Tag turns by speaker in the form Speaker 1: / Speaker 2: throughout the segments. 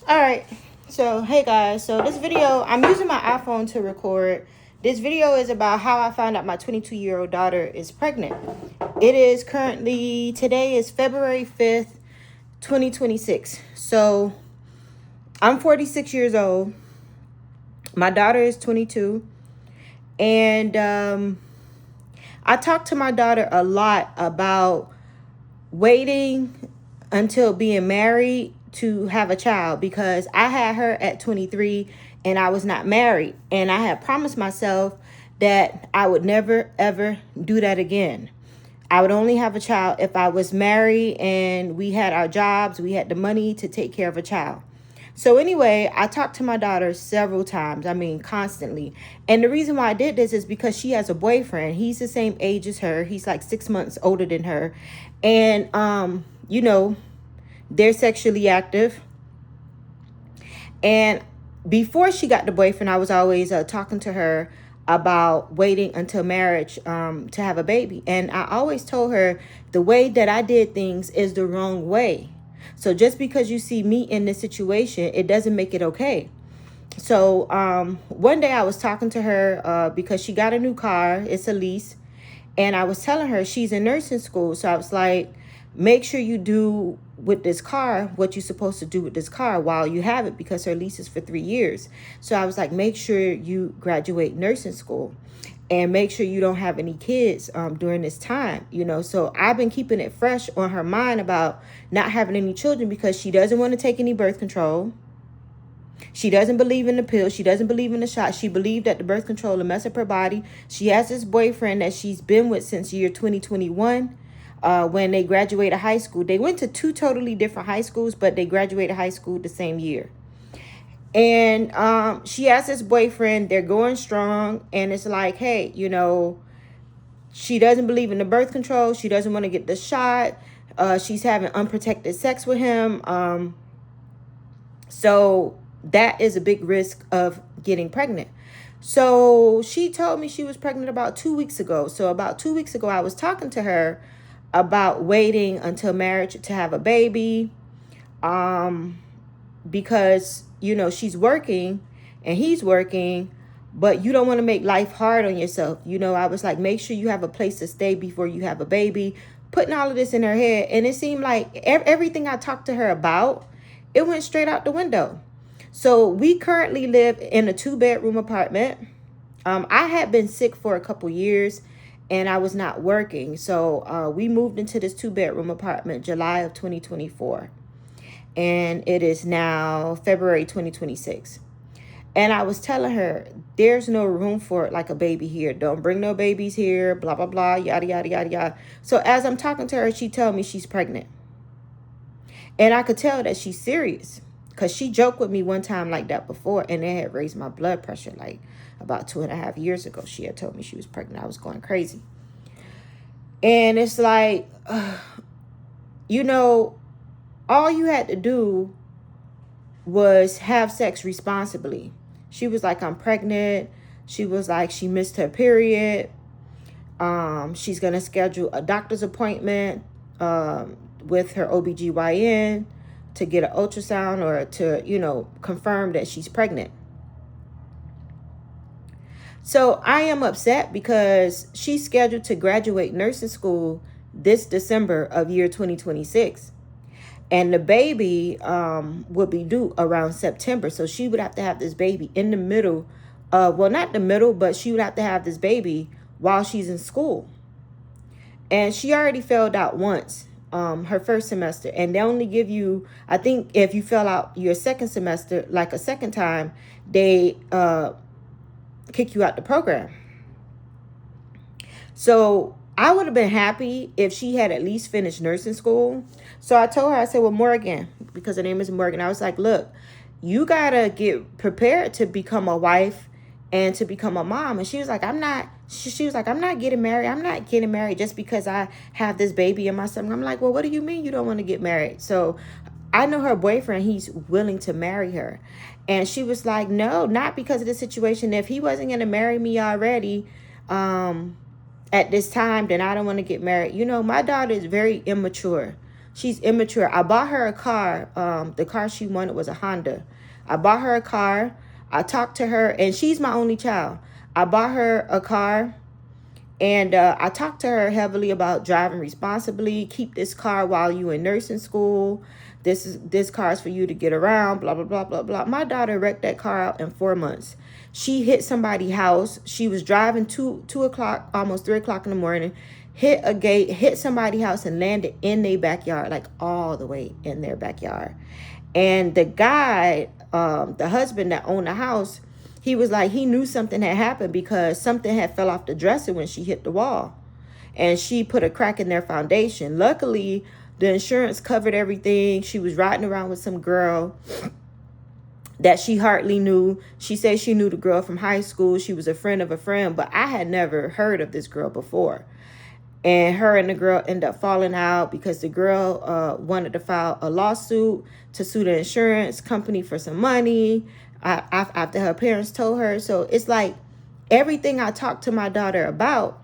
Speaker 1: All right. So, hey guys. So, this video, I'm using my iPhone to record. This video is about how I found out my 22-year-old daughter is pregnant. It is currently, today is February 5th, 2026. So, I'm 46 years old. My daughter is 22. And I talked to my daughter a lot about waiting until being married to have a child, because I had her at 23 and I was not married, and I had promised myself that I would never ever do that again. I would only have a child if I was married and we had our jobs, we had the money to take care of a child. So anyway, I talked to my daughter several times. I mean, constantly. And the reason why I did this is because she has a boyfriend. He's the same age as her. He's like 6 months older than her. And, they're sexually active. And before she got the boyfriend, I was always talking to her about waiting until marriage to have a baby. And I always told her the way that I did things is the wrong way. So just because you see me in this situation, it doesn't make it okay. So one day I was talking to her because she got a new car. It's a lease. And I was telling her she's in nursing school. So I was like, make sure you do with this car what you're supposed to do with this car while you have it, because her lease is for 3 years. So I was like, make sure you graduate nursing school and make sure you don't have any kids during this time, So I've been keeping it fresh on her mind about not having any children, because she doesn't want to take any birth control. She doesn't believe in the pill. She doesn't believe in the shot. She believed that the birth control will mess up her body. She has this boyfriend that she's been with since year 2021. When they graduated high school. They went to two totally different high schools, but they graduated high school the same year. And she has this boyfriend. They're going strong. And it's like, hey, she doesn't believe in the birth control. She doesn't want to get the shot. She's having unprotected sex with him. So that is a big risk of getting pregnant. So she told me she was pregnant about 2 weeks ago. So about 2 weeks ago, I was talking to her about waiting until marriage to have a baby, because she's working and he's working, but you don't want to make life hard on yourself. I was like, make sure you have a place to stay before you have a baby, putting all of this in her head. And it seemed like everything I talked to her about, it went straight out the window. So we currently live in a 2-bedroom apartment. I had been sick for a couple years and I was not working. So we moved into this 2-bedroom apartment July of 2024. And it is now February 2026. And I was telling her, there's no room for like a baby here. Don't bring no babies here, blah, blah, blah, yada, yada, yada, yada. So as I'm talking to her, she told me she's pregnant. And I could tell that she's serious, because she joked with me one time like that before, and it had raised my blood pressure like about 2.5 years ago. She had told me she was pregnant. I was going crazy. And it's like, all you had to do was have sex responsibly. She was like, I'm pregnant. She was like, she missed her period. She's going to schedule a doctor's appointment with her OBGYN to get an ultrasound or to, confirm that she's pregnant. So I am upset because she's scheduled to graduate nursing school this December of year 2026. And the baby would be due around September. So she would have to have this baby in the middle. Well, not the middle, but she would have to have this baby while she's in school. And she already failed out once, her first semester. And they only give you, I think if you fail out your second semester, like a second time, they kick you out the program. So I would have been happy if she had at least finished nursing school. So I told her, I said, well, Morgan, because her name is Morgan, I was like, look, you got to get prepared to become a wife and to become a mom. And she was like, she was like, I'm not getting married. I'm not getting married just because I have this baby in my stomach. I'm like, well, what do you mean you don't want to get married? So I know her boyfriend, he's willing to marry her. And she was like, no, not because of the situation. If he wasn't going to marry me already, at this time, then I don't want to get married. My daughter is very immature. She's immature. I bought her a car. The car she wanted was a Honda. I bought her a car. I talked to her, and she's my only child. I bought her a car, and I talked to her heavily about driving responsibly. Keep this car while you in nursing school. This car is for you to get around. Blah blah blah blah blah. My daughter wrecked that car out in 4 months. She hit somebody's house. She was driving 2 o'clock, almost 3 o'clock in the morning. Hit a gate, hit somebody's house, and landed in their backyard, like all the way in their backyard. And the guy, the husband that owned the house, he was like, he knew something had happened because something had fell off the dresser when she hit the wall. And she put a crack in their foundation. Luckily, the insurance covered everything. She was riding around with some girl that she hardly knew. She said she knew the girl from high school. She was a friend of a friend, but I had never heard of this girl before. And her and the girl ended up falling out because the girl wanted to file a lawsuit to sue the insurance company for some money after her parents told her. So it's like everything I talked to my daughter about,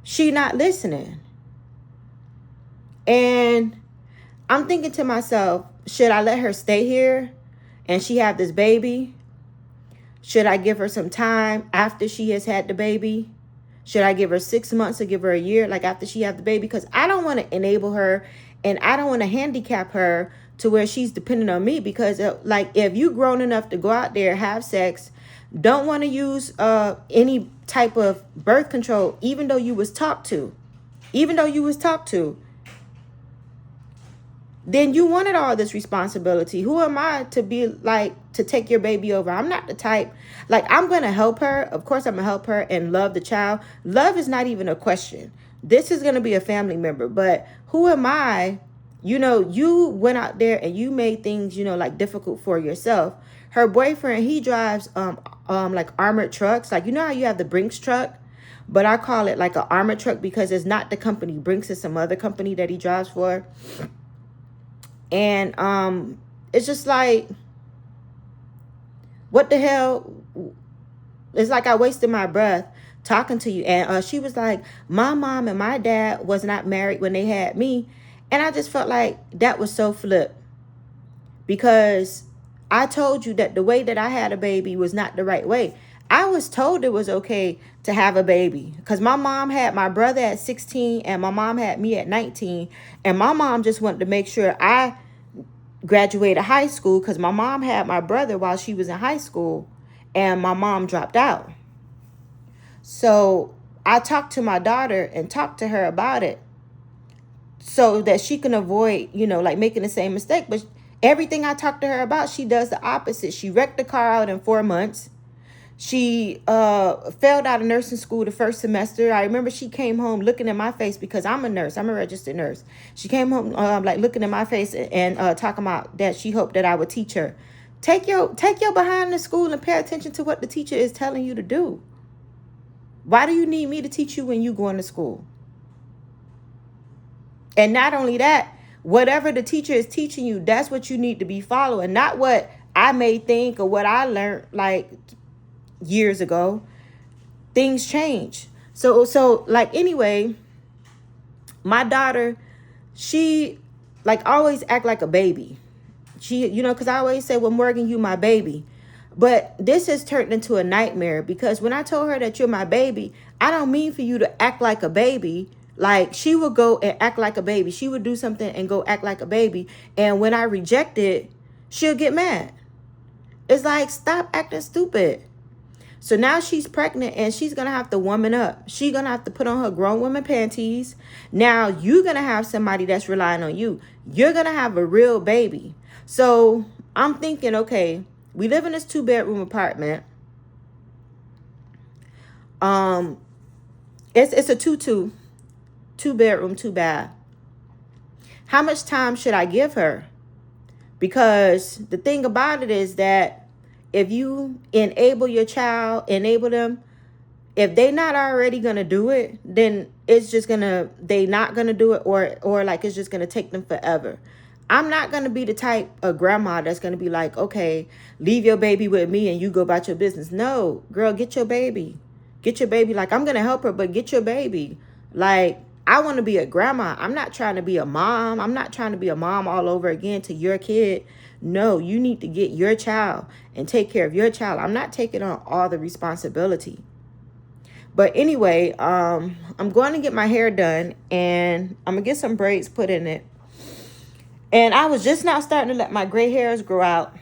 Speaker 1: she not listening. And I'm thinking to myself, should I let her stay here and she have this baby? Should I give her some time after she has had the baby? Should I give her 6 months or give her a year, like after she have the baby? Because I don't want to enable her and I don't want to handicap her to where she's dependent on me. Because like if you grown enough to go out there, have sex, don't want to use any type of birth control, even though you was talked to, then you wanted all this responsibility. Who am I to be like, to take your baby over? I'm not the type, like, I'm going to help her. Of course, I'm going to help her and love the child. Love is not even a question. This is going to be a family member. But who am I? You know, you went out there and you made things, you know, like difficult for yourself. Her boyfriend, he drives like armored trucks. Like, you know how you have the Brinks truck? But I call it like an armored truck because it's not the company Brinks, it's some other company that he drives for. And it's just like, what the hell? It's like I wasted my breath talking to you. And she was like, my mom and my dad was not married when they had me. And I just felt like that was so flip. Because I told you that the way that I had a baby was not the right way. I was told it was okay to have a baby. Because my mom had my brother at 16 and my mom had me at 19. And my mom just wanted to make sure I graduated high school because my mom had my brother while she was in high school and my mom dropped out. So I talked to my daughter and talked to her about it so that she can avoid, you know, like making the same mistake. But everything I talked to her about, she does the opposite. She wrecked the car out in 4 months. She failed out of nursing school the first semester. I remember she came home looking in my face because I'm a nurse. I'm a registered nurse. She came home like looking in my face and talking about that she hoped that I would teach her. Take your behind to school and pay attention to what the teacher is telling you to do. Why do you need me to teach you when you going to school? And not only that, whatever the teacher is teaching you, that's what you need to be following, not what I may think or what I learned like years ago. Things change. So like, anyway, my daughter, she like always act like a baby. She, you know, because I always say, well, Morgan, you my baby. But this has turned into a nightmare because when I told her that you're my baby, I don't mean for you to act like a baby. Like, she would go and act like a baby. She would do something and go act like a baby. And when I reject it, she'll get mad. It's like, stop acting stupid. So now she's pregnant and she's going to have to woman up. She's going to have to put on her grown woman panties. Now you're going to have somebody that's relying on you. You're going to have a real baby. So I'm thinking, okay, we live in this 2-bedroom apartment. It's a 2-bedroom, 2-bath. How much time should I give her? Because the thing about it is that if you enable your child, enable them, if they're not already going to do it, then it's just going to, they not going to do it, or like it's just going to take them forever. I'm not going to be the type of grandma that's going to be like, okay, leave your baby with me and you go about your business. No, girl, get your baby. Get your baby. Like, I'm going to help her, but get your baby. Like, I want to be a grandma. I'm not trying to be a mom. I'm not trying to be a mom all over again to your kid. No, you need to get your child and take care of your child. I'm not taking on all the responsibility. But anyway, I'm going to get my hair done, and I'm going to get some braids put in it. And I was just now starting to let my gray hairs grow out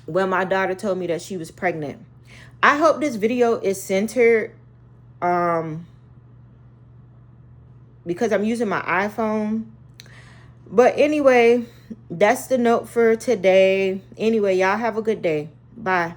Speaker 1: when my daughter told me that she was pregnant. I hope this video is centered because I'm using my iPhone. But anyway, that's the note for today. Anyway, y'all have a good day. Bye.